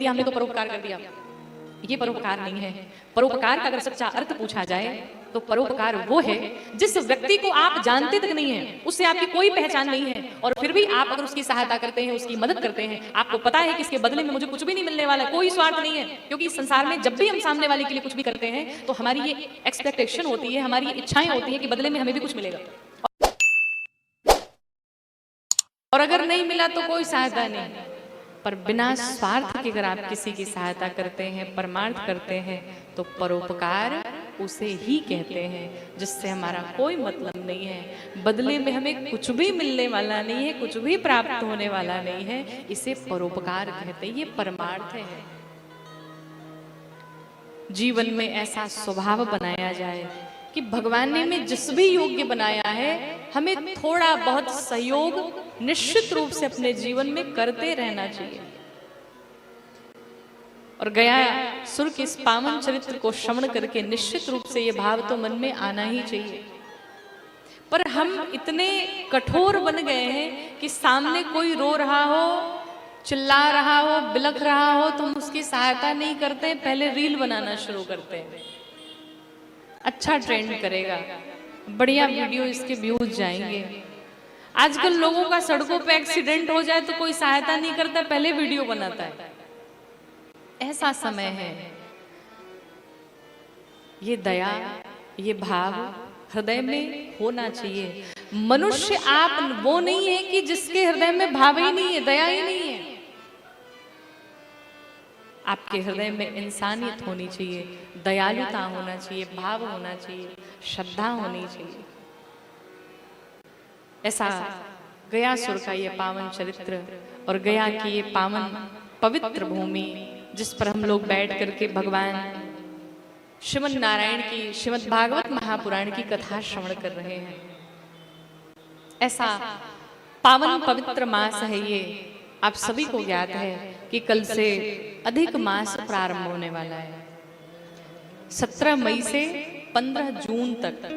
दिया, हमने तो परोपकार कर दिया। ये परोपकार नहीं है। परोपकार का अगर सच्चा अर्थ पूछा जाए तो परोपकार वो है जिस व्यक्ति को आप जानते तक नहीं है, उससे आपकी कोई पहचान नहीं है, और फिर भी आप अगर उसकी सहायता करते हैं, उसकी मदद करते हैं, आपको पता है कि इसके बदले में मुझे कुछ भी नहीं मिलने वाला है, कोई स्वार्थ नहीं है। क्योंकि इस संसार में जब भी हम सामने वाले के लिए कुछ भी करते हैं तो हमारी ये एक्सपेक्टेशन होती है, हमारी ये इच्छाएं होती है कि बदले में हमें भी कुछ मिलेगा, और अगर नहीं मिला तो कोई सहायता नहीं। पर बिना स्वार्थ के अगर आप किसी की सहायता करते हैं, परमार्थ करते हैं, तो परोपकार उसे ही कहते हैं जिससे हमारा कोई मतलब नहीं है, बदले में हमें कुछ भी मिलने वाला नहीं है, कुछ भी प्राप्त होने वाला नहीं है। इसे परोपकार कहते हैं, ये परमार्थ है। जीवन में ऐसा स्वभाव बनाया जाए कि भगवान ने हमें जिस भी योग्य बनाया है, हमें थोड़ा बहुत सहयोग निश्चित रूप से अपने जीवन में करते रहना चाहिए। और गया सुर के इस पावन चरित्र को श्रवण करके निश्चित रूप से ये भाव तो मन में आना ही चाहिए। पर हम इतने कठोर बन गए हैं कि सामने कोई रो रहा हो, चिल्ला रहा हो, बिलख रहा हो, तो हम उसकी सहायता नहीं करते, पहले रील बनाना शुरू करते हैं। अच्छा ट्रेंड करेगा, बढ़िया वीडियो, इसके व्यूज जाएंगे। आजकल लोगों का सड़कों पे एक्सीडेंट हो जाए तो कोई सहायता नहीं करता, पहले वीडियो बनाता है। ऐसा समय है। ये दया, ये भाव हृदय में होना चाहिए। मनुष्य आप वो नहीं है कि जिसके हृदय में भाव ही नहीं है, दया ही नहीं है। आपके हृदय में इंसानियत होनी चाहिए, दयालुता होना चाहिए, भाव होना चाहिए, श्रद्धा होनी चाहिए। ऐसा गया सुर का ये पावन चरित्र और गया की ये पावन पवित्र भूमि, जिस पर हम लोग बैठ करके भगवान श्रीमद नारायण की, श्रीमद भागवत महापुराण की कथा श्रवण कर रहे हैं। ऐसा पावन पवित्र मास है ये। आप सभी को ज्ञात है कि कल से अधिक मास प्रारंभ होने वाला है। 17 मई से 15 जून तक,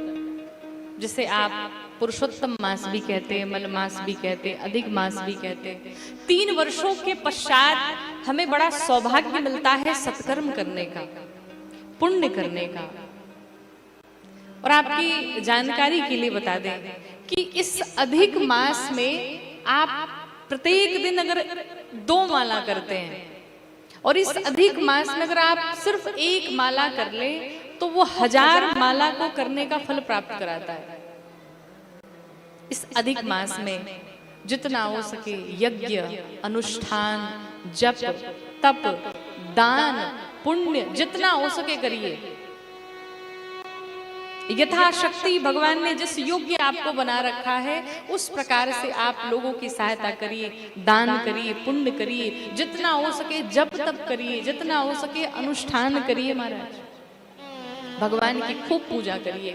जिसे आप पुरुषोत्तम मास भी कहते हैं, मल मास भी कहते हैं, अधिक मास भी कहते हैं। 3 वर्षों के पश्चात हमें बड़ा सौभाग्य मिलता है सत्कर्म करने का, पुण्य करने का। और आपकी जानकारी के लिए बता दें कि इस अधिक मास में आप प्रत्येक दिन अगर 2 माला करते हैं, और इस अधिक मास में अगर आप सिर्फ 1 माला कर ले, तो वो 1000 माला को करने का फल प्राप्त कराता है। इस अधिक मास में जितना हो सके यज्ञ, अनुष्ठान, जप, तप, दान, पुण्य जितना हो सके करिए। यथाशक्ति भगवान ने जिस योग्य आपको बना रखा है, उस प्रकार से आप लोगों की सहायता करिए, दान करिए, पुण्य करिए, जितना हो सके जप तप करिए, जितना हो सके अनुष्ठान करिए। महाराज भगवान की खूब पूजा करिए,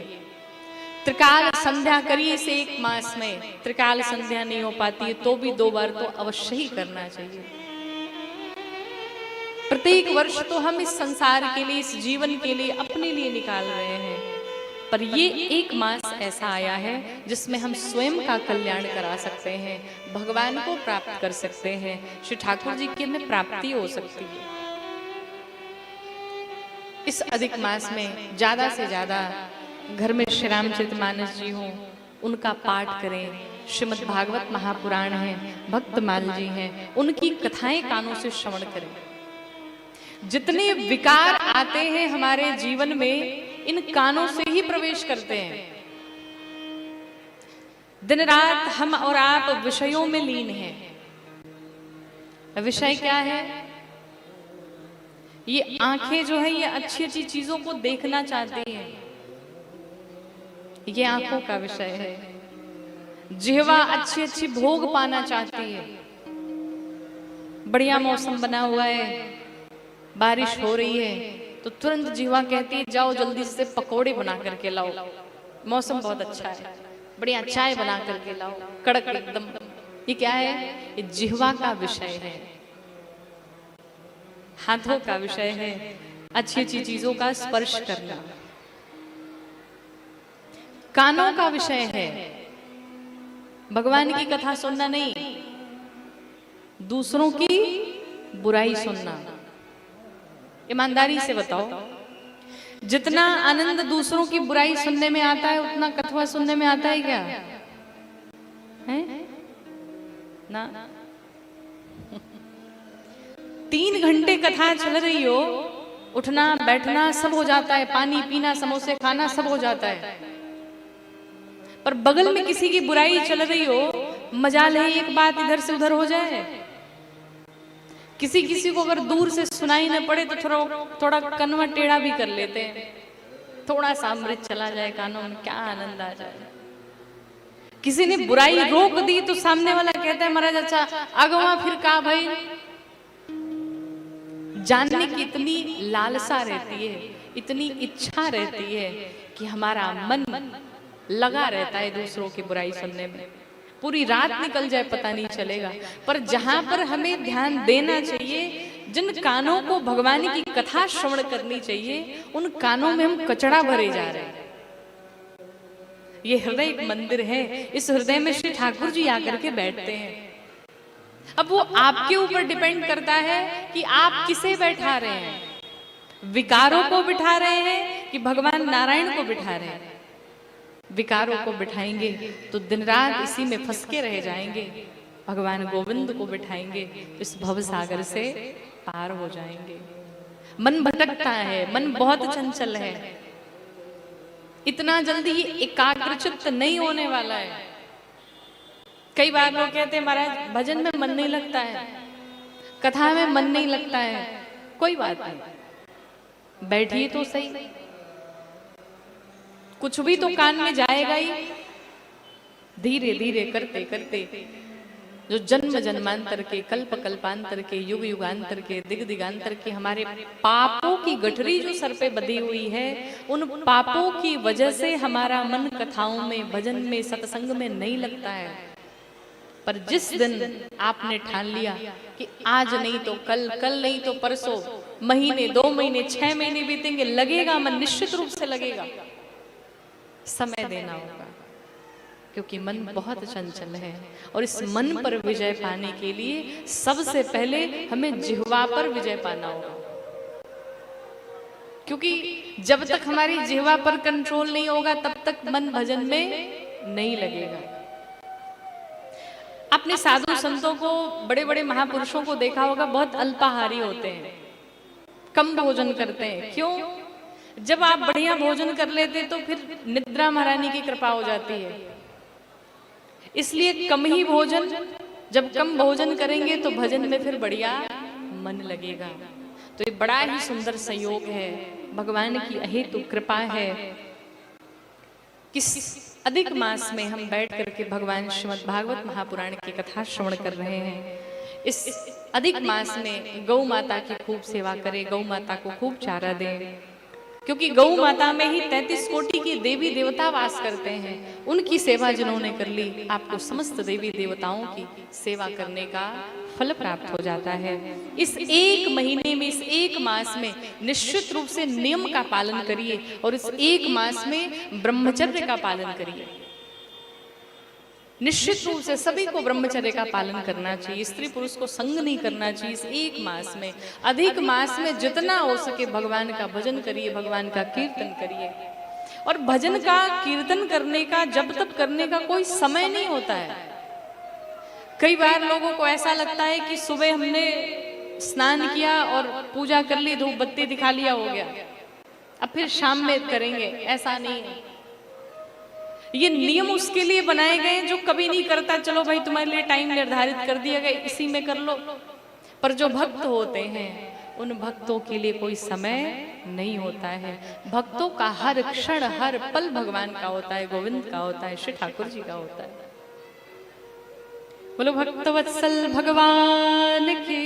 त्रिकाल संध्या करिए। इसे 1 मास में त्रिकाल संध्या नहीं हो पाती है तो भी 2 बार तो अवश्य ही करना चाहिए। प्रत्येक वर्ष तो हम इस संसार के लिए, इस जीवन के लिए, अपने लिए निकाल रहे हैं, पर ये 1 मास ऐसा आया है जिसमें हम स्वयं का कल्याण करा सकते हैं, भगवान को प्राप्त कर सकते हैं, श्री ठाकुर जी की हमें प्राप्ति हो सकती है। इस अधिक मास में ज्यादा से ज्यादा घर में श्री रामचरितमानस जी हों, उनका पाठ करें। श्रीमद् भागवत महापुराण है, भक्तमाल जी हैं, उनकी कथाएं कानों से श्रवण करें। जितने विकार आते हैं हमारे जीवन में, इन कानों से ही प्रवेश करते हैं। दिन रात हम और आप विषयों में लीन हैं। विषय क्या है? ये आंखें जो है, ये अच्छी अच्छी चीजों को देखना चाहती हैं, ये आंखों का विषय है। जिह्वा अच्छी अच्छी भोग पाना चाहती है। बढ़िया मौसम बना हुआ है, बारिश हो रही है, तो तुरंत जिह्वा कहती है जाओ जल्दी से पकोड़े बना करके लाओ, मौसम बहुत अच्छा है, बढ़िया चाय बना करके लाओ, कड़क एकदम। ये क्या है? ये जिह्वा का विषय है, हाथों का विषय है, अच्छी अच्छी चीजों का स्पर्श करना। कानों का विषय है भगवान की कथा सुनना नहीं, दूसरों की बुराई सुनना। ईमानदारी से बताओ, जितना आनंद दूसरों की बुराई सुनने में आता है उतना कथवा सुनने में आता है क्या? है ना? 3 घंटे कथा चल रही हो, उठना बैठना सब हो जाता है, पानी पीना समोसे खाना सब हो जाता है, पर बगल में किसी की बुराई चल रही हो, मजाल है एक बात इधर से उधर हो जाए। किसी किसी को अगर दूर से सुनाई न पड़े तो थोड़ा कनवा टेढ़ा भी कर लेते हैं, थोड़ा सा अमृत चला जाए कानों में, क्या आनंद आ जाए। किसी ने बुराई रोक दी तो सामने वाला कहता है महाराज अच्छा अगवा फिर का भाई। जानने की इतनी लालसा रहती है, इतनी इच्छा रहती है कि हमारा मन लगा रहता है दूसरों की बुराई सुनने में, पूरी रात निकल जाए पता नहीं चलेगा। पर जहां पर हमें ध्यान देना चाहिए, जिन कानों को भगवान की कथा श्रवण करनी चाहिए, उन कानों में हम कचड़ा भरे जा रहे हैं। ये हृदय एक मंदिर है, इस हृदय में श्री ठाकुर जी आकर के बैठते हैं। अब वो आपके ऊपर डिपेंड करता है कि आप किसे बैठा रहे हैं, विकारों को बिठा रहे हैं कि भगवान नारायण को बिठा रहे हैं। विकारों को बिठाएंगे तो दिन रात इसी में फंस के रह जाएंगे, भगवान गोविंद को बिठाएंगे तो इस भव सागर से पार हो जाएंगे। मन भटकता है, मन बहुत चंचल है, इतना जल्दी एकाग्रचित्त नहीं होने वाला है। कई बार लोग कहते हैं महाराज भजन में मन नहीं लगता है, कथा में मन नहीं लगता है, कोई बात नहीं, बैठिए तो सही, कुछ भी तो कान में जाएगा ही। धीरे धीरे करते करते जो जन्म जन्मांतर के, कल्प कल्पांतर के, युग युगांतर के, दिग दिगांतर के हमारे पापों की गठरी जो सर पे बंधी हुई है, उन पापों की वजह से हमारा मन कथाओं में, भजन में, सत्संग में नहीं लगता है। पर जिस दिन आपने ठान लिया कि आज नहीं तो कल, कल नहीं तो परसों, महीने 2 महीने 6 महीने बीतेंगे, लगेगा मन, निश्चित रूप से लगेगा। समय देना होगा क्योंकि मन बहुत चंचल है, और इस मन पर विजय पाने के लिए सबसे पहले हमें जिह्वा पर विजय पाना होगा। क्योंकि जब तक हमारी जिह्वा पर कंट्रोल नहीं होगा तब तक मन भजन में नहीं लगेगा। आपने साधु संतों को, बड़े बड़े महापुरुषों को देखा होगा, बहुत अल्पाहारी होते हैं, कम भोजन करते हैं। क्यों? जब आप बढ़िया भोजन कर लेते तो फिर निद्रा महारानी की कृपा हो जाती है, इसलिए कम ही भोजन, जब कम भोजन करेंगे तो भजन में फिर बढ़िया मन लगेगा। तो ये बड़ा ही सुंदर संयोग है, भगवान की अहेतु कृपा है। किस अधिक मास में हम बैठ करके भगवान श्रीमद् भागवत महापुराण की कथा श्रवण कर रहे हैं। इस अधिक मास में गौ माता की खूब सेवा करें, गौ माता को खूब चारा दें, क्योंकि गौ माता में ही 33 कोटि की देवी देवता वास करते हैं। उनकी सेवा जिन्होंने कर ली, आपको समस्त देवी देवताओं की सेवा करने का फल प्राप्त हो जाता है। इस एक महीने में, इस एक मास में निश्चित रूप से नियम का पालन करिए, और इस एक मास में ब्रह्मचर्य का पालन करिए। निश्चित रूप से सभी को ब्रह्मचर्य का पालन करना चाहिए, स्त्री पुरुष को संग नहीं करना चाहिए। इस एक मास में, अधिक मास में जितना हो सके भगवान का भजन करिए, भगवान का कीर्तन करिए। और भजन का, कीर्तन करने का, जब तक करने का कोई समय नहीं होता है। कई बार लोगों को ऐसा लगता है कि सुबह हमने स्नान किया और पूजा कर ली, धूप बत्ती दिखा लिया, हो गया, अब फिर शाम में करेंगे। ऐसा नहीं है, ये नियम उसके लिए बनाए गए जो कभी नहीं करता। चलो भाई तुम्हारे लिए टाइम निर्धारित कर दिया गया, इसी में कर लो। पर जो भक्त होते हैं, उन भक्तों के लिए कोई समय नहीं होता है। भक्तों का हर क्षण, हर पल भगवान का होता है, गोविंद का होता है, श्री ठाकुर जी का होता है। बोलो भक्तवत्सल भगवान की।